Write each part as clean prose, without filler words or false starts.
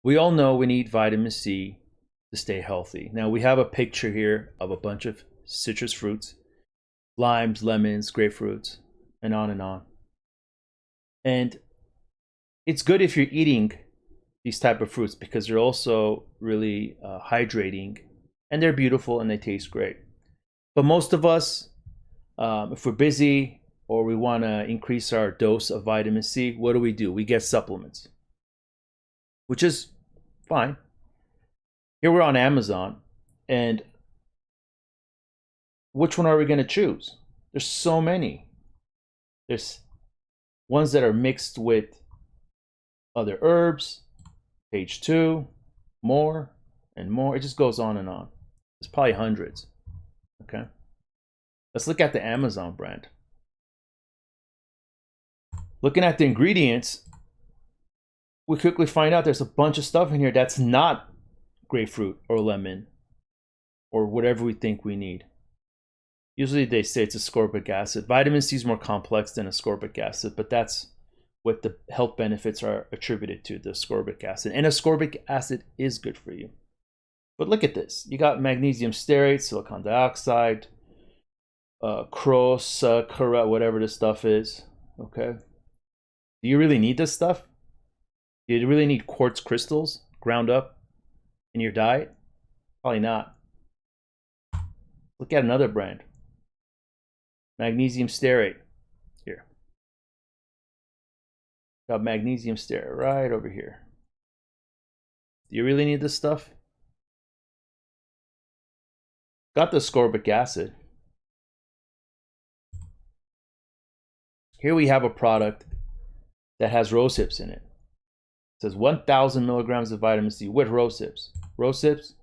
We all know we need vitamin C to stay healthy. Now we have a picture here of a bunch of citrus fruits, limes, lemons, grapefruits, and on and on. And it's good if you're eating these type of fruits because they're also really hydrating, and they're beautiful and they taste great. But most of us, if we're busy or we want to increase our dose of vitamin C, what do? We get supplements, which is fine. Here we're on Amazon, and which one are we going to choose? There's so many. There's ones that are mixed with other herbs. Page 2, more and more. It just goes on and on. There's probably hundreds. Okay. Let's look at the Amazon brand. Looking at the ingredients, we quickly find out there's a bunch of stuff in here that's not grapefruit or lemon or whatever we think we need. Usually they say it's ascorbic acid. Vitamin C is more complex than ascorbic acid, but that's what the health benefits are attributed to, the ascorbic acid. And ascorbic acid is good for you. But look at this. You got magnesium stearate, silicon dioxide, crocus, whatever this stuff is. Okay. Do you really need this stuff? Do you really need quartz crystals ground up in your diet? Probably not. Look at another brand. Magnesium stearate. Here. Got magnesium stearate right over here. Do you really need this stuff? Got the ascorbic acid. Here we have a product that has rose hips in it. It says 1,000 milligrams of vitamin C with rose hips. Rose hips,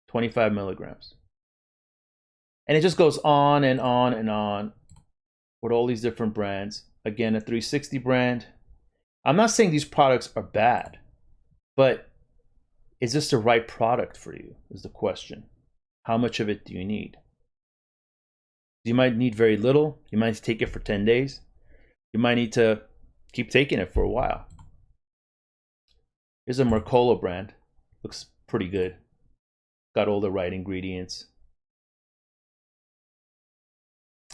25 milligrams. And it just goes on and on and on with all these different brands. Again, a 360 brand. I'm not saying these products are bad, but is this the right product for you is the question. How much of it do you need? You might need very little. You might take it for 10 days. You might need to keep taking it for a while. Here's a Mercola brand. Looks pretty good. Got all the right ingredients.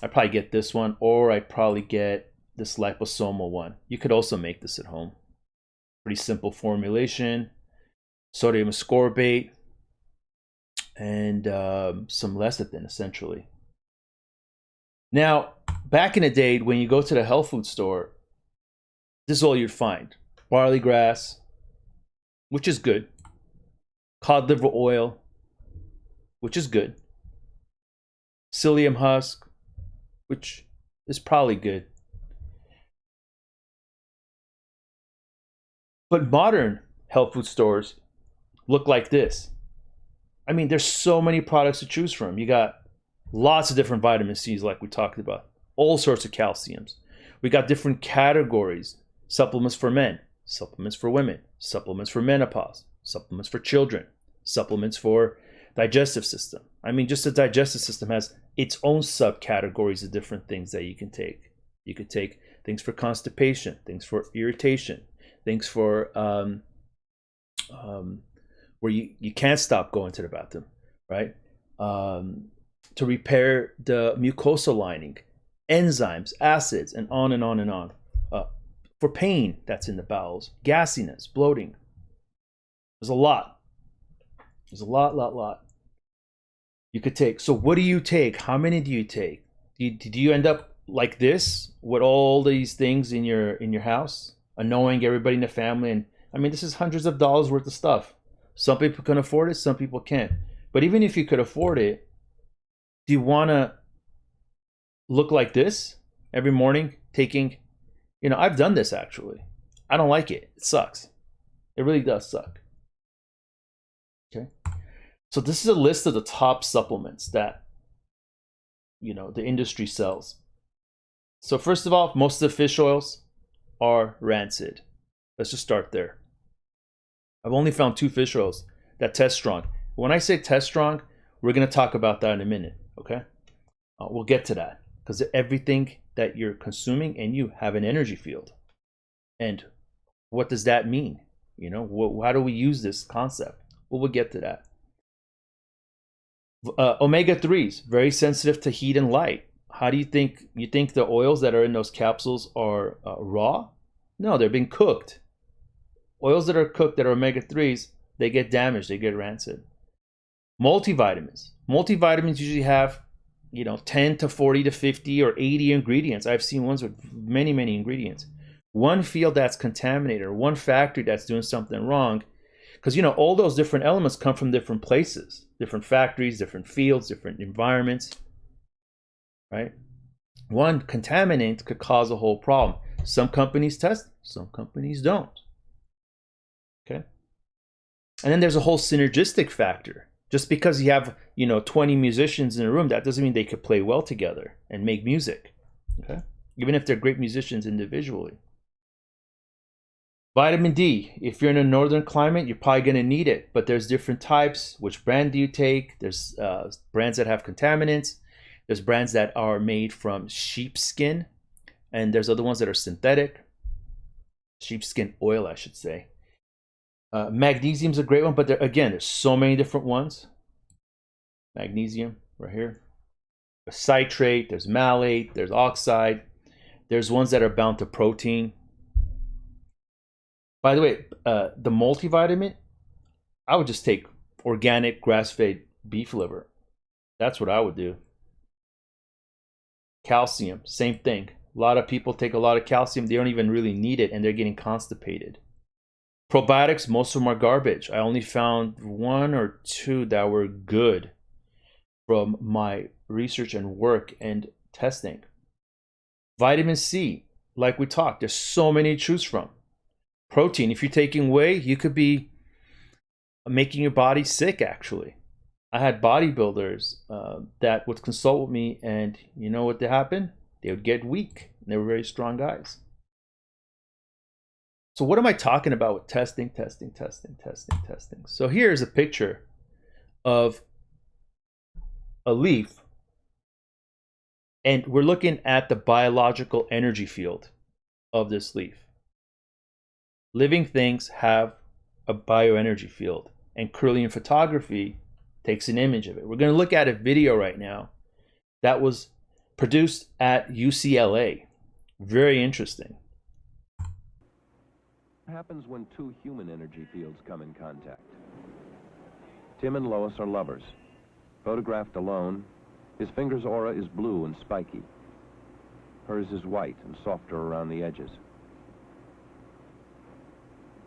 I'd probably get this one, or I'd probably get this liposomal one. You could also make this at home. Pretty simple formulation. Sodium ascorbate and some lecithin, essentially. Now, back in the day, when you go to the health food store, this is all you'd find. Barley grass, which is good. Cod liver oil, which is good. Psyllium husk, which is probably good. But modern health food stores look like this. I mean, there's so many products to choose from. You got lots of different vitamin C's like we talked about. All sorts of calciums. We got different categories. Supplements for men, supplements for women, supplements for menopause, supplements for children, supplements for digestive system. I mean, just the digestive system has its own subcategories of different things that you can take. You could take things for constipation, things for irritation, things for where you can't stop going to the bathroom, right? To repair the mucosal lining, enzymes, acids, and on and on and on. For pain that's in the bowels, gassiness, bloating. There's a lot. There's a lot you could take. So what do you take? How many do you take? Do you end up like this with all these things in your house, annoying everybody in the family? And I mean, this is hundreds of dollars worth of stuff. Some people can afford it, some people can't. But even if you could afford it, do you want to look like this every morning taking, I've done this actually. I don't like it. It sucks. It really does suck. Okay. So this is a list of the top supplements that, the industry sells. So first of all, most of the fish oils are rancid. Let's just start there. I've only found 2 fish oils that test strong. When I say test strong, we're going to talk about that in a minute, okay? We'll get to that because everything that you're consuming and you have an energy field. And what does that mean? You know, how do we use this concept? Well, we'll get to that. Omega-3s, very sensitive to heat and light. How do you think the oils that are in those capsules are raw? No, they're being cooked. Oils that are cooked that are omega-3s, they get damaged, they get rancid. Multivitamins. Multivitamins usually have, 10 to 40 to 50 or 80 ingredients. I've seen ones with many, many ingredients. One field that's contaminated, or one factory that's doing something wrong, because all those different elements come from different places, different factories, different fields, different environments, right? One contaminant could cause a whole problem. Some companies test, some companies don't. Okay. And then there's a whole synergistic factor. Just because you have 20 musicians in a room, that doesn't mean they could play well together and make music. Okay, even if they're great musicians individually. Vitamin D, if you're in a northern climate, you're probably going to need it, but there's different types. Which brand do you take? There's brands that have contaminants. There's brands that are made from sheepskin, and there's other ones that are synthetic. Sheepskin oil, I should say. Magnesium's a great one, but there's so many different ones. Magnesium right here. There's citrate, there's malate, there's oxide. There's ones that are bound to protein. By the way, the multivitamin, I would just take organic grass-fed beef liver. That's what I would do. Calcium, same thing. A lot of people take a lot of calcium. They don't even really need it, and they're getting constipated. Probiotics, most of them are garbage. I only found 1 or 2 that were good from my research and work and testing. Vitamin C, like we talked, there's so many to choose from. Protein, if you're taking whey, you could be making your body sick, actually. I had bodybuilders that would consult with me, and you know what happened? They would get weak. And they were very strong guys. So what am I talking about with testing? So here's a picture of a leaf, and we're looking at the biological energy field of this leaf. Living things have a bioenergy field, and Kirlian photography takes an image of it. We're going to look at a video right now that was produced at UCLA. Very interesting. What happens when 2 human energy fields come in contact? Tim and Lois are lovers. Photographed alone, his finger's aura is blue and spiky. Hers is white and softer around the edges.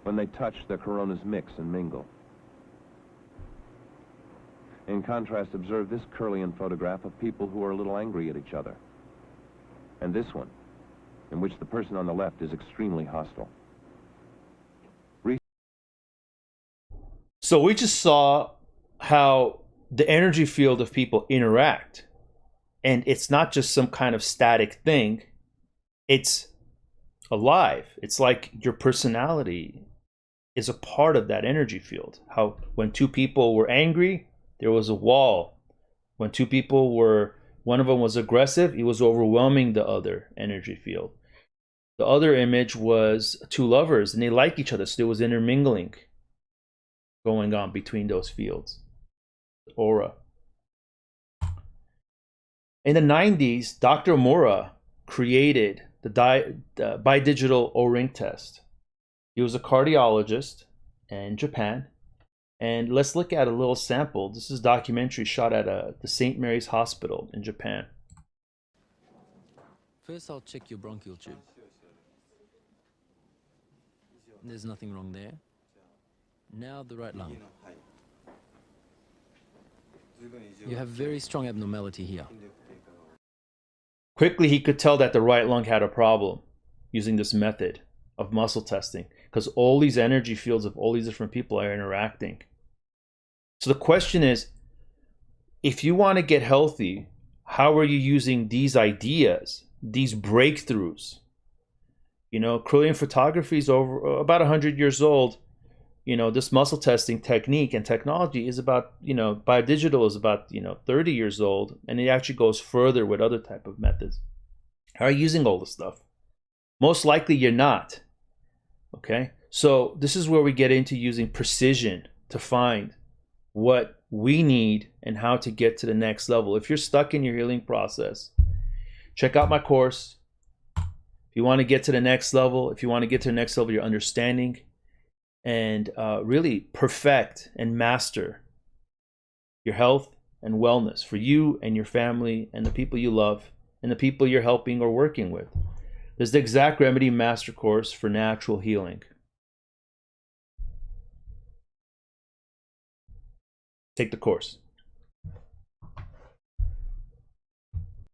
When they touch, their coronas mix and mingle. In contrast, observe this Kirlian photograph of people who are a little angry at each other. And this one, in which the person on the left is extremely hostile. So we just saw how the energy field of people interact. And it's not just some kind of static thing. It's alive. It's like your personality is a part of that energy field. How when 2 people were angry, there was a wall. When 2 people were, one of them was aggressive, he was overwhelming the other energy field. The other image was 2 lovers, and they like each other, so there was intermingling going on between those fields. Aura. In the 90s, Dr. Mura created the bidigital O-ring test. He was a cardiologist in Japan. And let's look at a little sample. This is a documentary shot at the St. Mary's Hospital in Japan. First, I'll check your bronchial tube. There's nothing wrong there. Now the right lung. You have very strong abnormality here. Quickly, he could tell that the right lung had a problem using this method of muscle testing, because all these energy fields of all these different people are interacting. So the question is, if you want to get healthy, how are you using these ideas, these breakthroughs? Kirlian photography is over about 100 years old. This muscle testing technique and technology is about, biodigital is about, 30 years old, and it actually goes further with other type of methods. How are you using all this stuff? Most likely you're not. Okay. So this is where we get into using precision to find what we need and how to get to the next level. If you're stuck in your healing process, check out my course. If you want to get to the next level, if you want to get to the next level, your understanding, and really perfect and master your health and wellness for you and your family and the people you love and the people you're helping or working with, there's the Exact Remedy Master Course for Natural Healing. Take the course.